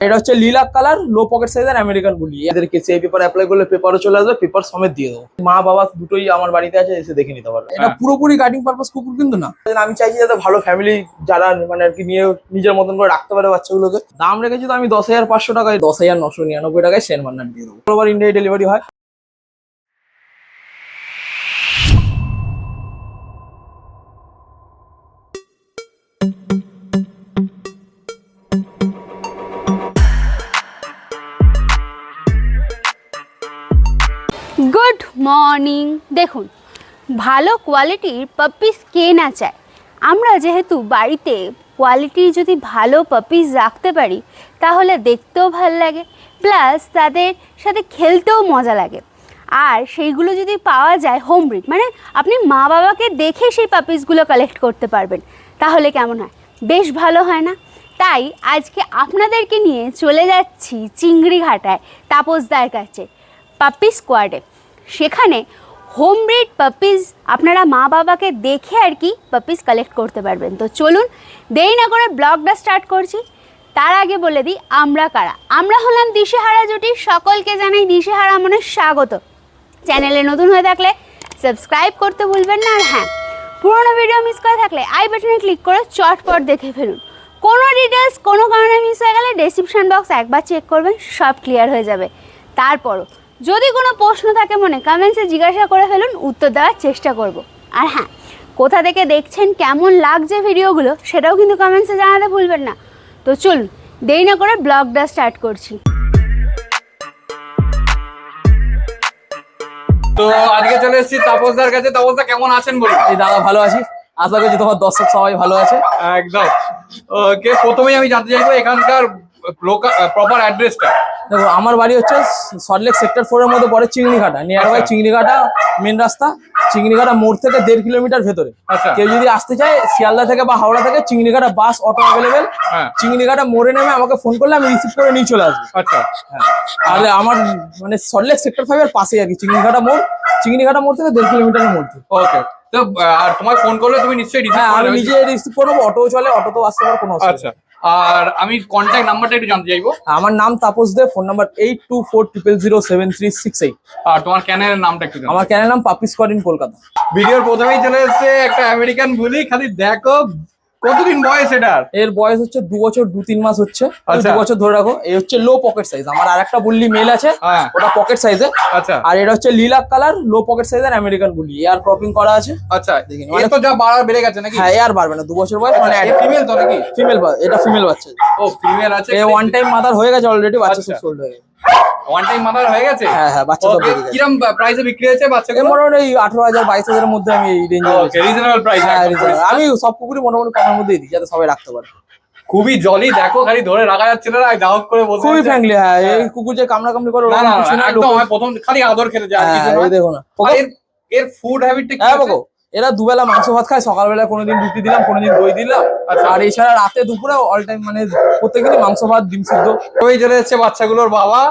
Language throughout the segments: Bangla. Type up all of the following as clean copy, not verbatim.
এটা হচ্ছে লিলাক কালার, লো পকেট সাইজের আমেরিকান বুলি। এদেরকে সেই পেপার অ্যাপ্লাই করলে পেপারও চলে আসবে, পেপার সমেত দিয়ে দেবো। মা বাবা দুটোই আমার বাড়িতে আছে, এসে দেখে নিতে পারবে। এটা পুরোপুরি গার্ডিং পারপাস কুকুর কিন্তু না। আমি চাইছি যাতে ভালো ফ্যামিলি যারা মানে আর কি নিয়ে নিজের মতন করে রাখতে পারে বাচ্চাগুলোকে। দাম রেখেছি তো আমি 10,500 টাকায়, 10,999 টাকায় সেন বার্নার দিয়ে দেবো। ওভার ইন্ডিয়ায় ডেলিভারি হয়। Good morning. দেখুন, ভালো কোয়ালিটির পাপিস কে না চায়। আমরা যেহেতু বাড়িতে কোয়ালিটির যদি ভালো পাপিস রাখতে পারি তাহলে দেখতেও ভালো লাগে, প্লাস তাদের সাথে খেলতেও মজা লাগে। আর সেইগুলো যদি পাওয়া যায় হোম ব্রিড, মানে আপনি মা বাবাকে দেখে সেই পাপিসগুলো কালেক্ট করতে পারবেন, তাহলে কেমন হয়? বেশ ভালো হয় না? তাই আজকে আপনাদেরকে নিয়ে চলে যাচ্ছি চিংড়িঘাটায় তাপসদার কাছে, পাপি স্কোয়াডে। সেখানে হোম ব্রিড পাপিস আপনারা মা বাবাকে দেখে আর কি পাপিস কালেক্ট করতে পারবেন। তো চলুন, দেরি না করে ব্লগটা স্টার্ট করছি। তার আগে বলে দিই আমরা কারা। আমরা হলাম দিশেহারা জুটি। সকলকে জানাই দিশেহারা মনে স্বাগত। চ্যানেলে নতুন হয়ে থাকলে সাবস্ক্রাইব করতে ভুলবেন না। আর হ্যাঁ, পুরোনো ভিডিও মিস করে থাকলে আই বাটনে ক্লিক করে চটপট দেখে ফেলুন। কোনো ডিটেলস কোনো কারণে মিস হয়ে গেলে ডেসক্রিপশন বক্স একবার চেক করবেন, সব ক্লিয়ার হয়ে যাবে। তারপরও যদি কোনো প্রশ্ন থাকে মনে, কমেন্টসে জিজ্ঞাসা করে ফেলুন, উত্তর দেওয়ার চেষ্টা করব। আর হ্যাঁ, কোথা থেকে দেখছেন, কেমন লাগছে ভিডিওগুলো, সেটাও কিন্তু কমেন্টসে জানাতে ভুলবেন না। তো চলুন, দেরি না করে ব্লগটা স্টার্ট করছি। তো আজকে চলে এসেছি তাপসদার কাছে। তাপসদা কেমন আছেন বলুন? এই দাদা ভালো আছি, আশা করছি তোমার দর্শক সবাই ভালো আছে। একদম। ওকে, প্রথমেই আমি জানতে চাইবো এখানকার প্রপার অ্যাড্রেসটা। দেখো, আমার বাড়ি হচ্ছে সল্টলেক সেক্টর 4 এর মধ্যে পড়ে Chingrighata, near by Chingrighata main রাস্তা। চিংড়িঘাটা মোড় থেকে 1.5 কিলোমিটার ভেতরে। আচ্ছা। কেউ যদি আসতে চায় শিয়ালদা থেকে বা হাওড়া থেকে, চিংড়িঘাটা বাস অটো অ্যাভেলেবেল। হ্যাঁ। চিংড়িঘাটা মোড়ে নেমে আমাকে ফোন করলে আমি রিসিভ করে নিয়ে চলে আসবো। আচ্ছা। হ্যাঁ, আর আমার মানে সল্টলেক সেক্টর 5 এর পাশেই আর কি চিংড়িঘাটা মোড়। চিংড়িঘাটা মোড় থেকে 1.5 কিলোমিটারের মধ্যে। ওকে। তো আর তোমার ফোন করলে তুমি নিশ্চয়ই রিসিভ হ্যাঁ, করবে? আমি নিজে রিসিভ করবো, অটো চলে, অটোতেও আসতে পারো, কোনো অসুবিধা আচ্ছা। আর আমি কন্ট্যাক্ট নাম্বারটা একটু জানতে চাইবো। নেই। আমার নাম তাপস দে, ফোন নাম্বার 8240073668। আর তোমার চ্যানেলের নামটা একটু জানতে আমার চ্যানেল নাম পাপি স্কোয়াড ইন কলকাতা। ভিডিওর প্রথমেই চলে এসেছে একটা আমেরিকান বুলি। খালি দেখো কতদিন বয়স এটার। এর বয়স হচ্ছে 2 বছর 2-3 মাস হচ্ছে। আচ্ছা। 2 বছর ধরে রাখো। এই হচ্ছে লো পকেট সাইজ। আমার আরেকটা বুল্লি মেল আছে, হ্যাঁ। ওটা পকেট সাইজে। আচ্ছা। আর এটা হচ্ছে লিলাক কালার, লো পকেট সাইজের আমেরিকান বুল্লি। এয়ার ক্রপিং করা আছে। আচ্ছা। দেখি, মানে তো যা বাড়া বেড়ে গেছে নাকি? হ্যাঁ, এয়ার বাড়বে না, 2 বছর বয়স মানে। ফিমেল তো নাকি? ফিমেল, এটা ফিমেল বাচ্চা। ও ফিমেল আছে। এ ওয়ান টাইম মাদার হয়ে গেছে অলরেডি, বাচ্চা আচ্ছা। সব সোল্ড হয়ে গেছে। ওয়ান টাইম মাদার হয়ে গেছে? হ্যাঁ হ্যাঁ, বাচ্চা সব Okay, বেরিয়ে গেছে। কিরম প্রাইসে বিক্রি হয়েছে বাচ্চাগুলো? মোটামুটি 18,000-22,000 এর মধ্যে আমি এই রেঞ্জে। ওকে, রিজনেবল প্রাইস। আমি সব কুকুরই মোটামুটি কমের মধ্যেই দিই, যাতে সবাই রাখতে পারে। খুবই জলি, দেখো খালি ধরে রাখা যাচ্ছে না, দাওয়াত করে বসে খুবই আছে। ফ্র্যাঙ্কলি। হ্যাঁ, এই কুকুর যে কামড়াকামড়ি করে না ওরকম না কিছু না, একদম। আমি প্রথম খালি আদর খেতে যায়, আর কিছু হ্যাঁ, না। এই দেখো না। আর এর ফুড হ্যাবিটটা কি হ্যাঁ আছে? বাবু, এরা দুবেলা মাংস ভাত খায়। সকালবেলা কোনোদিন রুটি দিলাম, কোনোদিন দই দিলাম। আচ্ছা। আর এছাড়া রাতে দুপুরে অল টাইম মানে প্রত্যেকদিনই মাংস ভাত, ডিম সিদ্ধ। ওই চলে যাচ্ছে বাচ্চাগুলোর বাবা।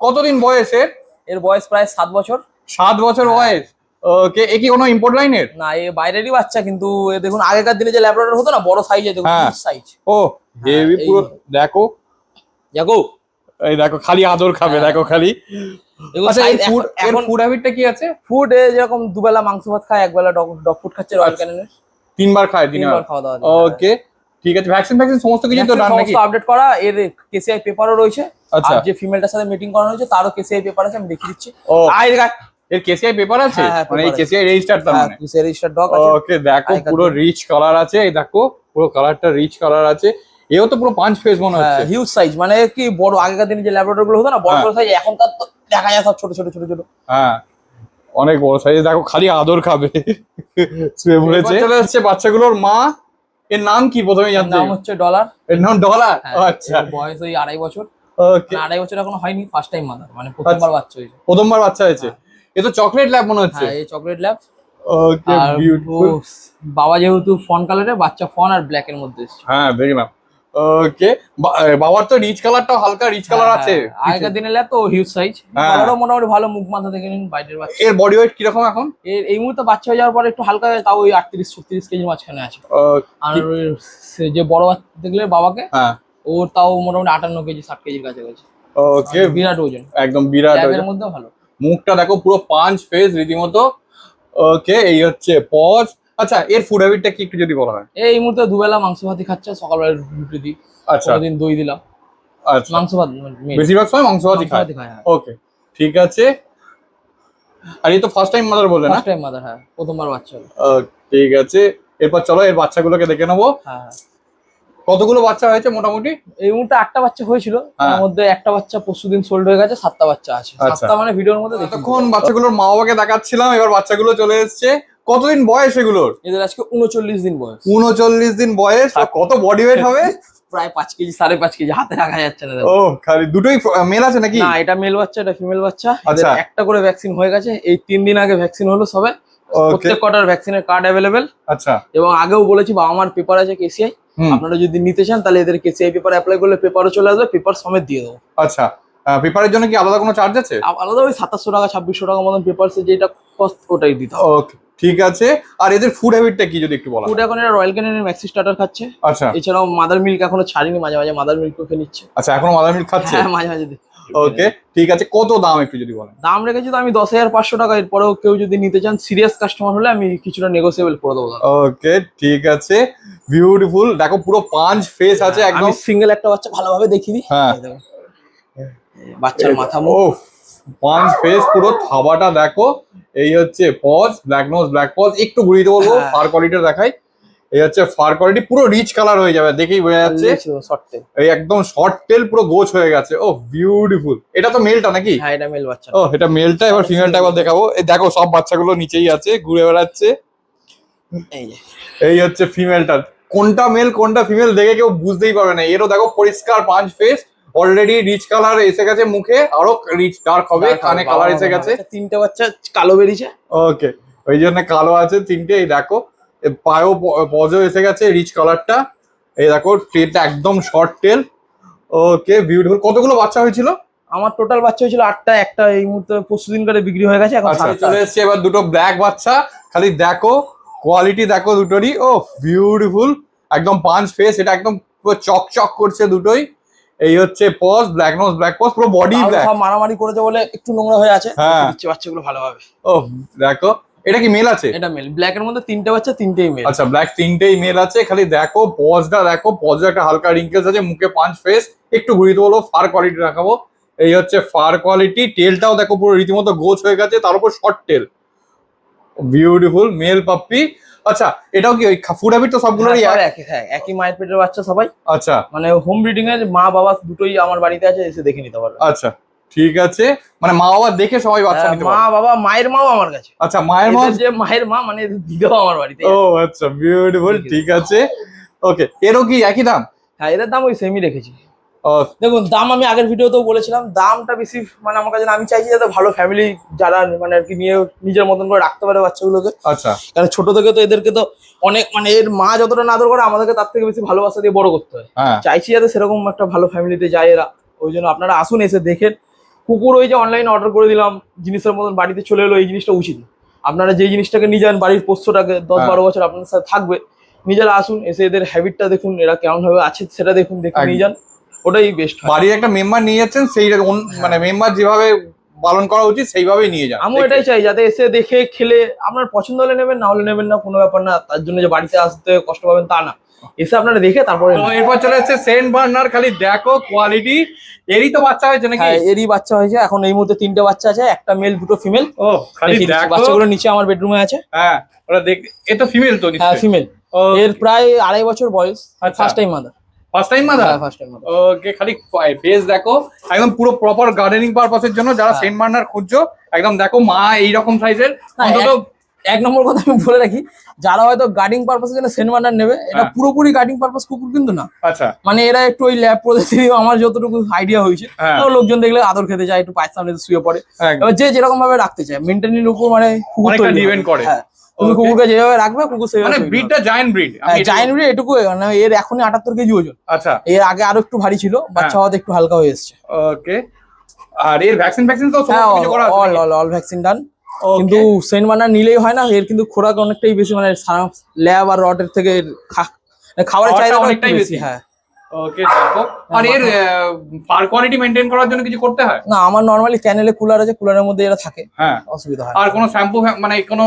কতদিন বয়সের? এর বয়স প্রায় 7 বছর। 7 বছর বয়স। ওকে, এ কি কোনো ইম্পোর্ট লাইনের? না, এ বাইরেরই বাচ্চা, কিন্তু এ দেখুন আগেকার দিনে যে ল্যাব্রাডর হতো না, বড় সাইজে, দেখুন হ্যাঁ। সাইজ। ও হেভি এই- পুরো। দেখো দেখো, এই দেখো খালি আদর খাবে, হ্যাঁ। দেখো খালি। আচ্ছা, এর ফুড এখন ফুড হ্যাবিটটা কি আছে? ফুড যেরকম দুবেলা মাংস ভাত খায়, একবেলা ডগ ফুড খাচ্ছে রয়্যাল ক্যানিনের। 3 বার খায় দিনে? 3 বার খাওয়া দাওয়া। ওকে, ঠিক আছে। ভ্যাকসিন সমস্ত কিছু তো ডান নাকি? আপডেট করা, এর কেসিআই পেপারও রয়েছে। আচ্ছা। আর যে ফিমেলটার সাথে মিটিং করানো হয়েছে তারও কেসিআই পেপার আছে, আমি দেখিয়ে দিচ্ছি। ও আয় দেখ, এর কেসিআই পেপার আছে? হ্যাঁ, হ্যাঁ, মানে এই paper আছে। কেসিআই রেজিস্টার তার মানে? কেসিআই রেজিস্টার্ড ডগ আছে। ওকে, দেখো আই কার্ড পুরো রিচ কালার আছে। এই দেখো পুরো কালারটা রিচ কালার আছে। এও তো পুরো পাঁচ ফেস মনে হচ্ছে। হিউজ সাইজ, মানে কি বড়। আগেকার দিনে যে ল্যাব্রাডর গুলো হতো না, বড় হ্যাঁ। বড় সাইজ, এখন তার তো দেখা যায় সব ছোট ছোট ছোট ছোট। হ্যাঁ, অনেক বড় সাইজ। দেখো খালি আদর খাবে। শুয়ে পড়েছে। চলে যাচ্ছে বাচ্চাগুলোর মা। এর নাম কি প্রথমে এর জানতে? নাম হচ্ছে ডলার। এর নাম ডলার? হ্যাঁ, আচ্ছা। এর বয়স ওই 2.5 বছর। ওকে, মানে 2.5 বছর এখনো হয়নি, ফার্স্ট টাইম মাদার, মানে প্রথমবার বাচ্চা হয়েছে। প্রথমবার বাচ্চা হয়েছে। এ তো চকলেট ল্যাব মনে হচ্ছে। হ্যাঁ, এই চকলেট ল্যাব। ওকে, আর বিউটিফুল। বাবা যেহেতু ফন কালারে, বাচ্চা ফন আর ব্ল্যাক এর মধ্যে এসেছে। হ্যাঁ, ভেরি ম্যাম। ওকে, বাবার তো রিচ কালারটাও হালকা রিচ কালার আছে। আগেকার দিনের ল্যাব তো হিউজ সাইজ। হ্যাঁ। বাবারও মোটামুটি ভালো, মুখ মাথা দেখে নিন বাইরের বাচ্চা। এর বডি ওয়েট কিরকম এখন? এর এই মুহূর্তে বাচ্চা হয়ে যাওয়ার পরে একটু হালকা হয়ে, তাও ওই 38-36 কেজির মাঝখানে আছে। আর ওই যে বড় বাচ্চা দেখলে বাবাকে, হ্যাঁ, ওর তাও মোটামুটি 58 কেজি 60 কেজির কাছাকাছি। ওকে, বিরাট ওজন, একদম বিরাট ট্যাবের মধ্যে ভালো। মুখটা দেখো পুরো পাঁচ ফেস রীতিমতো। ওকে, এই হচ্ছে পজ। আচ্ছা, এর ফুড হ্যাবিটটা কি একটু যদি বলা হয়? এই মুহূর্তে দুবেলা মাংস ভাতই খাচ্ছে, সকালবেলা রুটি দিই, আচ্ছা কোনোদিন দই দিলাম। আচ্ছা, মাংস ভাত main। বেশিরভাগ সময় মাংস ভাতই মাংস খায়। ভাতই খায়, হ্যাঁ। ওকে, ঠিক আছে। আর এই তো ফার্স্ট টাইম মাদার বললে না? ফার্স্ট টাইম মাদার, হ্যাঁ, প্রথমবার বাচ্চা হলো। ঠিক আছে, এরপর চলো এর বাচ্চাগুলোকে দেখে নেবো। হ্যাঁ, কতগুলো বাচ্চা হয়েছে মোটামুটি? এই মুহূর্তে 8টা বাচ্চা হয়েছিল, হ্যাঁ। তার মধ্যে একটা বাচ্চা পরশুদিন সোল্ড হয়ে গেছে, 7টা বাচ্চা আছে। আচ্ছা। 7টা মানে ভিডিওর মধ্যে দেখি। তখন বাচ্চাগুলোর মা বাবাকে দেখাচ্ছিলাম, এবার বাচ্চাগুলো চলে এসছে। কতদিন বয়স এগুলোর? এদের আজকে 39 দিন বয়স। 39 দিন বয়স। আর কত বডি ওয়েট হবে? প্রায় 5 কেজি 5.5 কেজি, হাতে রাখা যাচ্ছে না। ও, খালি দুটোই মেল আছে নাকি? না, এটা মেল বাচ্চা, এটা ফিমেল বাচ্চা। আচ্ছা। এদের একটা করে ভ্যাকসিন হয়ে গেছে, এই 3 দিন আগে ভ্যাকসিন হলো সবে। প্রত্যেক কটার ভ্যাকসিনের কার্ড অ্যাভেলেবেল। আচ্ছা। এবং আগেও বলেছি বাবা মার পেপার আছে কেসিআই, আপনারা যদি নিতে চান তাহলে এদের কেসিআই পেপার অ্যাপ্লাই করলে পেপারও চলে আসবে, পেপার সমেত দিয়ে দেবো। আচ্ছা, পেপারের জন্য কি আলাদা কোনো চার্জ আছে? আলাদা ওই 2700 টাকা 2600 টাকা মতন পেপারস যেটা কস্ট ওটাই দিতে হবে। ওকে, ঠিক আছে। আর এদের ফুড হ্যাবিটটা কি যদি একটু বলা? ফুড এখন এরা রয়্যাল ক্যানিনের ম্যাক্সি স্টার্টার খাচ্ছে। আচ্ছা। এছাড়াও মাদার মিল্ক এখনো ছাড়িনি, মাঝে মাঝে মাদার মিল্কও খেয়ে নিচ্ছে। আচ্ছা, এখনো মাদার মিল্ক খাচ্ছে? হ্যাঁ, মাঝে মাঝে। ওকে, ঠিক আছে। কত দাম একটু যদি বলেন? দাম রেখেছি তো আমি 10,500 টাকা। এরপরেও কেউ যদি নিতে চান, সিরিয়াস কাস্টমার হলে আমি কিছুটা নেগোসিয়েবল করে দেবো। ওকে, ঠিক আছে। বিউটিফুল, দেখো পুরো পাঁচ ফেস আছে একদম। আমি সিঙ্গেল একটা বাচ্চা ভালোভাবে দেখিয়ে দিই। হ্যাঁ। এই দেখো, বাচ্চার মাথা মুখ। ও, পাঁচ ফেস পুরো থাবাটা দেখো। এই হচ্ছে paws, black nose black paws. একটু ঘুরিয়ে দেবো, হ্যাঁ। ফার কোয়ালিটিটা দেখাই। এই হচ্ছে ফার কোয়ালিটি, পুরো রিচ কালার হয়ে যাবে, দেখেই বোঝা যাচ্ছে। শর্টে। এই একদম শর্ট টেল, পুরো গোছ হয়ে গেছে। ও, বিউটিফুল। এটা তো মেলটা নাকি? হ্যাঁ, এটা মেল বাচ্চা। ও, এটা মেলটা। এবার ফিমেলটা একবার দেখাবো। এই দেখো, সব বাচ্চাগুলো নিচেই আছে, ঘুরে বেড়াচ্ছে। এই যে, এই হচ্ছে ফিমেলটা। কোনটা মেল কোনটা ফিমেল দেখে কেউ বুঝতেই পারবে না। এরও দেখো পরিষ্কার পাঁচ ফেস, অলরেডি রিচ কালার এসে গেছে মুখে, আরো রিচ ডার্ক হবে, কানে কালার এসে গেছে। 3টে বাচ্চা কালো বেরিয়েছে। ওকে, ওই জন্য কালো আছে 3টে। এই দেখো, পায়েও পজও এসে গেছে, রিচ কালারটা। এই দেখো, টেলটা একদম শর্ট টেল। ওকে, বিউটিফুল। কতগুলো বাচ্চা হয়েছিল? আমার টোটাল বাচ্চা হয়েছিল 8টা। একটা এই মুহূর্তে পরশুদিন করে বিক্রি হয়ে গেছে, এখন আচ্ছা, 7টা চলে এসছে এবার দুটো ব্ল্যাক বাচ্চা। খালি দেখো কোয়ালিটি, দেখো দুটোরই। ও, বিউটিফুল, একদম পাঁচ ফেস। এটা একদম পুরো চকচক করছে দুটোই। এই হচ্ছে paws, black nose black paws, পুরো বডি ব্ল্যাক। সব মারামারি করেছে বলে একটু নোংরা হয়ে আছে। হ্যাঁ। দিচ্ছে বাচ্চাগুলো ভালোভাবে। ও, দেখো, এটা কি মেল আছে? এটা মেল। ব্ল্যাক এর মধ্যে 3টে বাচ্চা, 3টেই মেল। আচ্ছা, ব্ল্যাক 3টেই মেল আছে। খালি দেখো পজটা দেখো, পজে একটা হালকা রিঙ্কেলস আছে, মুখে পাঁচ ফেস। একটু ঘুরিয়ে দেবো, ফার কোয়ালিটি দেখাবো। এই হচ্ছে ফার কোয়ালিটি। টেলটাও দেখো পুরো রীতিমতো গোছ হয়ে গেছে, তার উপর short tail. Beautiful mail puppy. আচ্ছা, এটাও কি ওই ফুড হ্যাবিট তো সবগুলোরই হ্যাঁ, এক? একই মায়ের পেটের বাচ্চা সবাই। আচ্ছা মানে হোম ব্রিডিং এর মা বাবা দুটোই আমার বাড়িতে আছে, এসে দেখে নিতে পারবে। আচ্ছা, ঠিক আছে। মানে মা বাবা দেখে সবাই বাচ্চা নিতে মা পারে? বাবা, মায়ের মাও আমার কাছে। আচ্ছা, মায়ের মা। এদের যে মায়ের মা মানে এদের দিদাও আমার বাড়িতে। ও আচ্ছা, বিউটিফুল, ঠিক আছে। ওকে, এরও কি একই দাম? হ্যাঁ, এদের দাম ওই সেমই রেখেছি। ও, দেখুন, দাম আমি আগের ভিডিওতেও বলেছিলাম, দামটা বেশি মানে আমার কাছে না। আমি চাইছি যাতে ভালো ফ্যামিলি যারা মানে আর কি নিয়ে নিজের মতন করে রাখতে পারে বাচ্চাগুলোকে। আচ্ছা, কারণ ছোট থেকে তো এদেরকে তো অনেক মানে এর মা যতটা না আদর করে, আমাদেরকে তার থেকে বেশি ভালোবাসা দিয়ে বড় করতে হয়। হ্যাঁ, চাইছি যাতে সেরকম একটা ভালো ফ্যামিলিতে যায় এরা। ওই জন্য আপনারা আসুন, এসে দেখেন। কুকুর ওই যে অনলাইনে অর্ডার করে দিলাম, জিনিসের মতন বাড়িতে চলে এলো, এই জিনিসটা উচিত না। আপনারা যেই জিনিসটাকে নিয়ে যান, বাড়ির পোষ্যটাকে 10-12 বছর আপনার সাথে থাকবে, নিজেরা আসুন, এসে এদের হ্যাবিটটা দেখুন, এরা কেমন ভাবে আছে সেটা দেখুন, দেখে নিয়ে যান, ওটাই বেস্ট। বাড়ির একটা মেম্বার নিয়ে যাচ্ছেন, সেই মানে মেম্বার যেভাবে পালন করা উচিত সেইভাবেই নিয়ে যান। আমি এটাই চাই, যাতে এসে দেখে খেলে আপনার পছন্দ হলে নেবেন, না হলে নেবেন না, কোনো ব্যাপার না। তার জন্য যে বাড়িতে আসতে কষ্ট পাবেন তা না, এসে আপনারা দেখে তারপরে। তো এরপর চলে এসেছে সেন্ট বার্নার। খালি দেখো কোয়ালিটি। এরই তো বাচ্চা হয়েছে নাকি? হ্যাঁ, এরই বাচ্চা হয়েছে। এখন এই মুহূর্তে 3টে বাচ্চা আছে, একটা মেল, 2টো ফিমেল। ও, খালি দেখো বাচ্চাগুলো নিচে আমার বেডরুমে আছে। হ্যাঁ, ওরা দেখ। এ তো ফিমেল তো? হ্যাঁ, ফিমেল। ও, এর প্রায় 2.5 বছর বয়স। আচ্ছা। First time mother. First time mother? হ্যাঁ, ফার্স্ট টাইম মাদার। ওকে, খালি ফেস দেখো, একদম পুরো প্রপার গার্ডেনিং পারপাসের জন্য যারা হ্যাঁ। সেন্ট বার্নার খুঁজছো, একদম দেখো মা এইরকম সাইজের। না, অন্তত এক নম্বর কথা আমি বলে রাখি, যারা হয়তো গার্ডিং পারপাসের জন্য সেন্ট বার্নার নেবে, এটা হ্যাঁ। পুরোপুরি গার্ডিং পারপাস কুকুর কিন্তু না। আচ্ছা, মানে এরা একটু ওই ল্যাব পদ্ধতি, আমার যতটুকু আইডিয়া হয়েছে, হ্যাঁ। তো লোকজন দেখলে আদর খেতে যায়, একটু পায়ের সামনে শুয়ে পড়ে। একদম। এবার যে যেরকম ভাবে রাখতে চায়, মেনটেনের উপর মানে কুকুর অনেকটা তৈরি ডিপেন্ড করে। হ্যাঁ, তুমি Okay. কুকুরকে যেভাবে রাখবে, কুকুর সেভাবে মানে তৈরি হবে। ব্রিডটা জায়ান্ট ব্রিড। জায়ান্ট ব্রিড এটুকু, মানে এর এখনই 78 কেজি ওজন। আচ্ছা, এর আগে আরো একটু ভারী ছিল, বাচ্চা হওয়াতে একটু হালকা হয়ে এসছে। ওকে। আর এর ভ্যাকসিন তো হ্যাঁ, সমস্ত কিছু করা আছে নাকি? অল ভ্যাকসিন ডান। Okay. কিন্তু সেন্ট বার্নার নিলেই হয় না, এর কিন্তু খোরাক অনেকটাই বেশি, মানে ল্যাব আর রটের থেকে এর খাবারের খাবারটা চাহিদা অনেকটাই অনেকটাই বেশি। বেশি। হ্যাঁ, ওকে দেখো, আর এর ফার কোয়ালিটি মেনটেন করার জন্য কিছু করতে হয়? না, আমার নর্মালি ক্যানেলে কুলার আছে, কুলারের মধ্যে এরা থাকে, হ্যাঁ। অসুবিধা হয় আর না। কোনো শ্যাম্পু মানে কোনো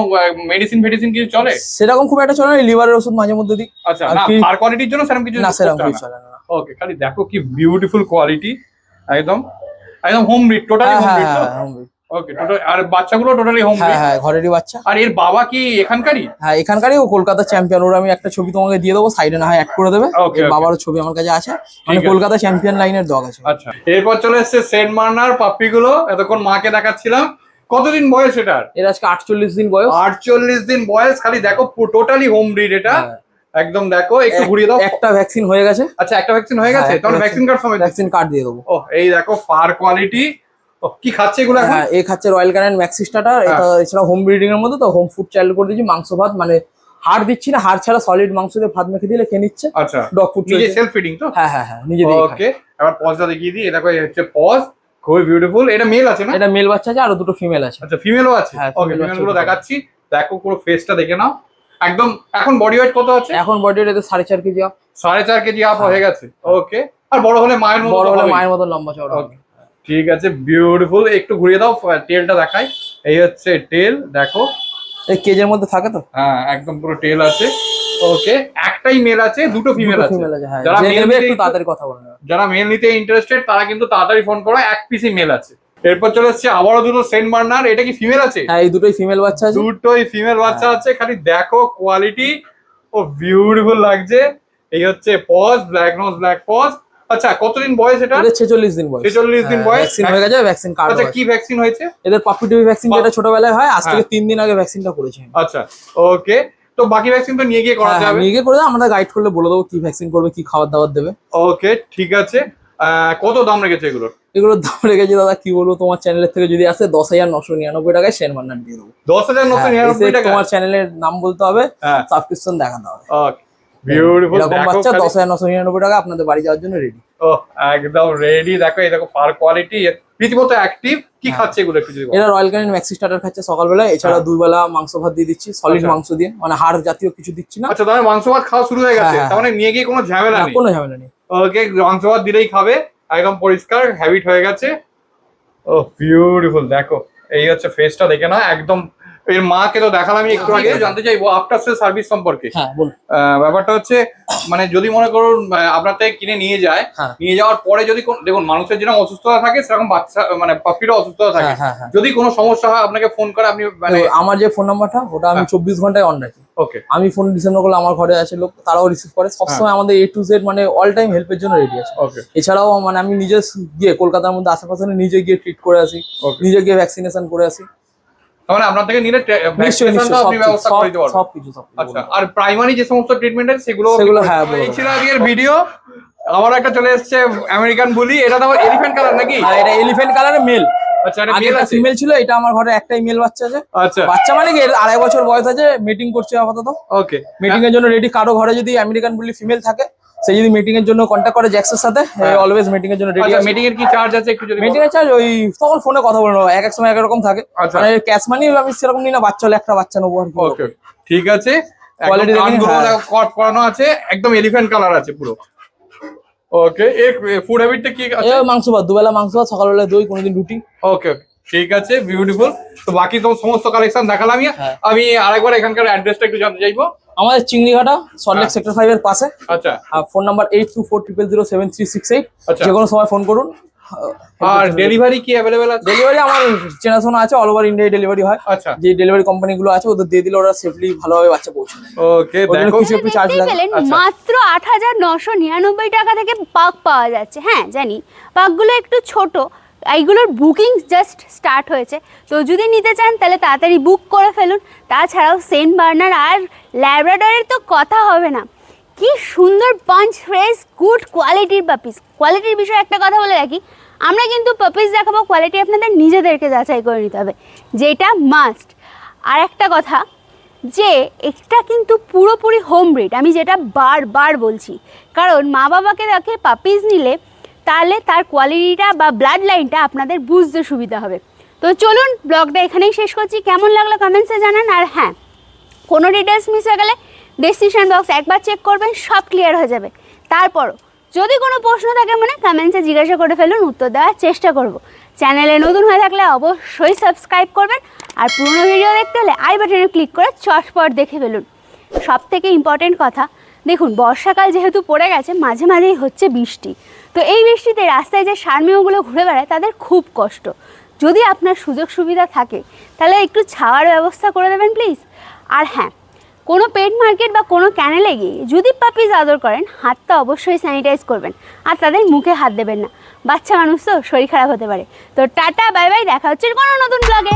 মেডিসিন ফেডিসিন কিছু চলে? সেরকম খুব একটা চলে না, লিভারের ওষুধ মাঝে মধ্যে দিই। আচ্ছা, আর না কি- ফার কোয়ালিটির জন্য সেরকম কিছু না, সেরকম করতে হয় কিছু না। চলে না। ওকে, খালি দেখো কি বিউটিফুল কোয়ালিটি, একদম একদম হোম ব্রিড, টোটালি হ্যাঁ হোম হ্যাঁ ব্রিড তো? হ্যাঁ, home breed। ওকে, টোটাল। আর বাচ্চাগুলো টোটালি হোম হ্যাঁ ব্রিড? হ্যাঁ, ঘরেরই বাচ্চা। আর এর বাবা কি এখানকারই? হ্যাঁ, এখানকারই, ও কলকাতার চ্যাম্পিয়ন। ওর আমি একটা ছবি তোমাকে দিয়ে দেবো, সাইডে না হয় অ্যাড করে দেবে। Okay, এর okay. বাবারও ছবি আমার কাছে আছে, মানে আছে। কলকাতা চ্যাম্পিয়ন লাইনের ডগ আছে। আচ্ছা, এরপর চলে এসছে সেন্ট মার্নার পাপ্পি গুলো, এতক্ষণ মাকে দেখাচ্ছিলাম। কতদিন বয়স এটার? এর আজকে 48 দিন বয়স। 48 দিন বয়স, খালি দেখো টোটালি হোম ব্রিড এটা। হ্যাঁ। একদম দেখো, একটু ঘুরিয়ে দাও। একটা ভ্যাকসিন হয়ে গেছে। আচ্ছা, একটা ভ্যাকসিন হয়ে গেছে, হ্যাঁ, তাহলে একটা ভ্যাকসিন কার্ড সময় ভ্যাকসিন কার্ড দিয়ে দেবো। ও, এই দেখো ফার কোয়ালিটি। ও, কি খাচ্ছে এগুলো এখন? হ্যাঁ, এ খাচ্ছে রয়্যাল ক্যানিন ম্যাক্সি স্টার্টার। হ্যাঁ। এটা এছাড়া হোম ব্রিডিং এর মধ্যে তো হোম ফুড চাইল্ড করে দিচ্ছি, মাংস ভাত, মানে হাড় দিচ্ছি না, হাড় ছাড়া সলিড মাংস দিয়ে ভাত মেখে দিলে খেয়ে নিচ্ছে। আচ্ছা, ডগ ফুড নিজে সেলফ ফিডিং তো? হ্যাঁ হ্যাঁ হ্যাঁ, নিজে দিয়ে খায়। ওকে, এবার পজটা দেখিয়ে দিই। এটা হচ্ছে পজ, খুবই বিউটিফুল। এটা মেল আছে না? এটা মেল বাচ্চা আছে, আরো দুটো ফিমেল আছে। আচ্ছা, ফিমেলও আছে। হ্যাঁ, ওকে, female ফিমেল গুলো বাচ্চা দেখাচ্ছি। দেখো পুরো ফেসটা দেখে নাও একদম। এখন বডি ওয়েট কত আছে? এখন বডি ওয়েট এদের 4.5 কেজি আপ। 4.5 কেজি আপ হ্যাঁ। হয়ে গেছে। ওকে, আর বড় হলে মায়ের মতো বড় তো হলে হবেই। মায়ের মতো লম্বা চওড়া হবে। Okay, ঠিক আছে, বিউটিফুল। একটু ঘুরিয়ে দাও, টেলটা দেখাই। এই হচ্ছে টেল, দেখো। এই কেজের মধ্যে থাকে তো। হ্যাঁ, একদম পুরো টেল আছে। ওকে, একটাই মেল আছে, দুটো ফিমেল আছে। ফিমেল আছে, হ্যাঁ। যারা যে male নেবে নিতে একটু তাড়াতাড়ি কথা বলে নেবে। যারা মেল নিতে ইন্টারেস্টেড তারা কিন্তু তাড়াতাড়ি ফোন করো, এক পিসি মেল আছে। এরপর চলে এসছে আবারও দুটো সেন্ট বার্নার। এটা কি ফিমেল আছে? হ্যাঁ, এই দুটোই ফিমেল বাচ্চা আছে। দুটোই ফিমেল বাচ্চা আছে, খালি দেখো কোয়ালিটি। ও, বিউটিফুল লাগছে। এই হচ্ছে paws, black nose black paws. আচ্ছা, কতদিন বয়স এটা? এদের 46 দিন বয়স। 46 দিন বয়স। ভ্যাকসিন হয়ে গেছে, ভ্যাকসিন কার্ড আচ্ছা, আছে। কি ভ্যাকসিন হয়েছে? এদের পাপ্পি টিভি ভ্যাকসিন যেটা ছোটবেলায় হয়, আজ থেকে হ্যাঁ। 3 দিন আগে ভ্যাকসিনটা করেছি আমি। আচ্ছা, ওকে। তো বাকি ভ্যাকসিন তো নিয়ে গিয়ে হ্যাঁ, করাতে হবে। নিয়ে গিয়ে করে দাও, আমরা গাইড করলে বলে দেবো কি ভ্যাকসিন করবে, কি খাবার দাবার দেবে। ওকে, ঠিক আছে। কত দাম রেখেছে এগুলোর? এগুলোর দাম রেখেছি দাদা, কি বলবো, তোমার চ্যানেলের থেকে যদি আসে 10,999 টাকায় শেয়ার মান্নার দিয়ে দেবো। 10,999 টাকা? তোমার চ্যানেলের নাম বলতে হবে, হ্যাঁ। সাবস্ক্রিপশন দেখাতে হবে। ওকে, বিউটিফুল। এরকম বাচ্চা 10,999 টাকা আপনাদের বাড়ি যাওয়ার জন্য রেডি। ও, একদম রেডি। দেখো, এই দেখো ফার কোয়ালিটি, রীতিমতো অ্যাক্টিভ। কি খাচ্ছে এগুলো একটু যদি বলো? এরা রয়্যাল ক্যানিন ম্যাক্সি স্টার্টার খাচ্ছে সকালবেলা, এছাড়া হ্যাঁ। 2 বেলা মাংস ভাত দিয়ে দিচ্ছি, সলিড আচ্ছা। মাংস দিয়ে, মানে হাড় জাতীয় কিছু দিচ্ছি না। আচ্ছা, তাহলে মাংস ভাত খাওয়া শুরু হয়ে গেছে, হ্যাঁ, তার মানে নিয়ে গিয়ে কোনো ঝামেলা না, নেই। কোনো ঝামেলা নেই। ওকে, মাংস ভাত দিলেই খাবে, একদম পরিষ্কার হ্যাবিট হয়ে গেছে। ও, বিউটিফুল। দেখো, এই হচ্ছে ফেসটা দেখে না একদম। এর মাকে তো দেখালাম একটু আগে। জানতে চাইবো আফটার সেল সার্ভিস সম্পর্কে। হ্যাঁ, বলুন। ব্যাপারটা হচ্ছে, মানে যদি মনে করুন আপনার থেকে কিনে নিয়ে যায়, হ্যাঁ। নিয়ে যাওয়ার পরে যদি দেখুন মানুষের যেরকম অসুস্থতা থাকে সেরকম বাচ্চা মানে পাপ্পিরও অসুস্থতা থাকে। হ্যাঁ হ্যাঁ হ্যাঁ। যদি কোনো সমস্যা হয় আপনাকে ফোন করে, আপনি মানে তো আমার যে ফোন নাম্বারটা, ওটা আমি হ্যাঁ। 24 ঘন্টায় অন রাখি। ওকে, আমি ফোন রিসিভ করলে আমার ঘরে আছে লোক, তারাও রিসিভ করে সবসময়। আমাদের A to Z মানে অল টাইম হেল্পের জন্য রেডি আছে। ওকে, এছাড়াও মানে আমি নিজে গিয়ে কলকাতার মধ্যে আশেপাশে নিজে গিয়ে ট্রিট করে আসি, ওকে। নিজে গিয়ে ভ্যাকসিনেশন করে আসি। মানে আপনার থেকে নিলে নিশ্চয়ই vaccination নিশ্চয়ই, টা আপনি ব্যবস্থা করে দিতে পারবেন। সবকিছু আচ্ছা, আর প্রাইমারি যে সমস্ত ট্রিটমেন্ট আছে সেগুলো সেগুলো হ্যাঁ, বলবো। এই ছিল আজকের ভিডিও। আমার একটা চলে এসেছে আমেরিকান বুলি। এটা তো এলিফ্যান্ট কালার নাকি? আর এটা এলিফ্যান্ট কালারে মেল। আচ্ছা, এটা আগে মেল একটা আছে? ফিমেল ছিল, এটা আমার ঘরে একটাই মেল বাচ্চা আছে। আচ্ছা, বাচ্চা মানে কি, এর 2.5 বছর বয়স আছে, মিটিং করছে আপাতত। ওকে। মিটিং এর জন্য রেডি। কারো ঘরে যদি আমেরিকান বুলি ফিমেল থাকে, সে যদি মিটিং এর জন্য কন্ট্যাক্ট করে জ্যাক্সের সাথে, হ্যাঁ। অলওয়েজ মিটিং এর জন্য রেডি আচ্ছা, আছে। মিটিং এর কি চার্জ আছে একটু যদি মিটিং এর চার্জ ওই তখন ফোনে কথা বলে নেবো, এক এক সময় এক এক রকম থাকে। আচ্ছা। মানে ক্যাশ মানি আমি সেরকম নিই না, বাচ্চা হলে একটা বাচ্চা নেবো আর কি। ওকে, ঠিক আছে। Quality দেখে নিন, হ্যাঁ। করানো আছে, একদম এলিফ্যান্ট কালার আছে পুরো। ওকে, এর ফুড হ্যাবিটটা কি আছে? এই মাংস ভাত, 2 বেলা মাংস ভাত, সকালবেলা দই, কোনোদিন রুটি। ওকে, ঠিক আছে, বিউটিফুল। তো বাকি তো সমস্ত কালেকশন দেখালাম। হ্যাঁ। আমি আরেকবার এখানকার অ্যাড্রেসটা একটু জানতে চাইবো। আমাদের চিংড়িঘাটা সল্টলেক হ্যাঁ। সেক্টর 5 এর পাশে। আচ্ছা, আর ফোন নাম্বার 8240007368। আচ্ছা। যে কোনো সময় ফোন করুন। আর ডেলিভারি কি অ্যাভেলেবেল আছে? ডেলিভারি আমার চেনাশোনা আছে, অল ওভার ইন্ডিয়া ডেলিভারি হয়। আচ্ছা, যে ডেলিভারি কোম্পানিগুলো আছে ওদের দিয়ে দিলে ওরা সেফলি ভালোভাবে বাচ্চা পৌঁছে দেয়। ওকে, ওর জন্য দেখো। কিছু একটু চার্জ দেখতেই লাগে। পেলেন, আচ্ছা। মাত্র 8,999 টাকা থেকে পাক পাওয়া যাচ্ছে। হ্যাঁ জানি, পাকগুলো একটু ছোট, এইগুলোর বুকিং জাস্ট স্টার্ট হয়েছে। তো যদি নিতে চান তাহলে তাড়াতাড়ি বুক করে ফেলুন। তাছাড়াও সেন্ট বার্নার আর ল্যাব্রাডরের তো কথা হবে না। কি সুন্দর পাঞ্চ ফ্রেশ গুড কোয়ালিটির পাপিস। কোয়ালিটির বিষয়ে একটা কথা বলে রাখি, আমরা কিন্তু পাপিস দেখাবো, কোয়ালিটি আপনাদের নিজেদেরকে যাচাই করে নিতে হবে, যেটা মাস্ট। আর একটা কথা, যে এটা কিন্তু পুরোপুরি হোম ব্রিড, আমি যেটা বারবার বলছি। কারণ মা বাবাকে রেখে পাপিস নিলে তাহলে তার কোয়ালিটিটা বা ব্লাড লাইনটা আপনাদের বুঝতে সুবিধা হবে। তো চলুন, ব্লগটা এখানেই শেষ করছি। কেমন লাগলো কমেন্টসে জানান। আর হ্যাঁ, কোনো ডিটেলস মিস হয়ে গেলে ডেসক্রিপশন বক্স একবার চেক করবেন, সব ক্লিয়ার হয়ে যাবে। তারপরও যদি কোনো প্রশ্ন থাকে মনে কমেন্টসে জিজ্ঞাসা করে ফেলুন, উত্তর দেওয়ার চেষ্টা করব। চ্যানেলে নতুন হয়ে থাকলে অবশ্যই সাবস্ক্রাইব করবেন, আর পুরনো ভিডিও দেখতে হলে আই বাটনে ক্লিক করে চটপট দেখে ফেলুন। সব থেকে ইম্পর্টেন্ট কথা, দেখুন বর্ষাকাল যেহেতু পড়ে গেছে, মাঝে মাঝেই হচ্ছে বৃষ্টি। তো এই বৃষ্টিতে রাস্তায় যে ষাঁড়মেয়গুলো ঘুরে বেড়ায় তাদের খুব কষ্ট। যদি আপনার সুযোগ সুবিধা থাকে তাহলে একটু ছাওয়ার ব্যবস্থা করে দেবেন প্লিজ। আর হ্যাঁ, কোনো পেট মার্কেট বা কোনো ক্যানেলে গিয়ে যদি পাপিজ আদর করেন, হাতটা অবশ্যই স্যানিটাইজ করবেন আর তাদের মুখে হাত দেবেন না। বাচ্চা মানুষ তো, শরীর খারাপ হতে পারে। তো টাটা, বাই বাই, দেখা হচ্ছে কোনো নতুন ব্লগে।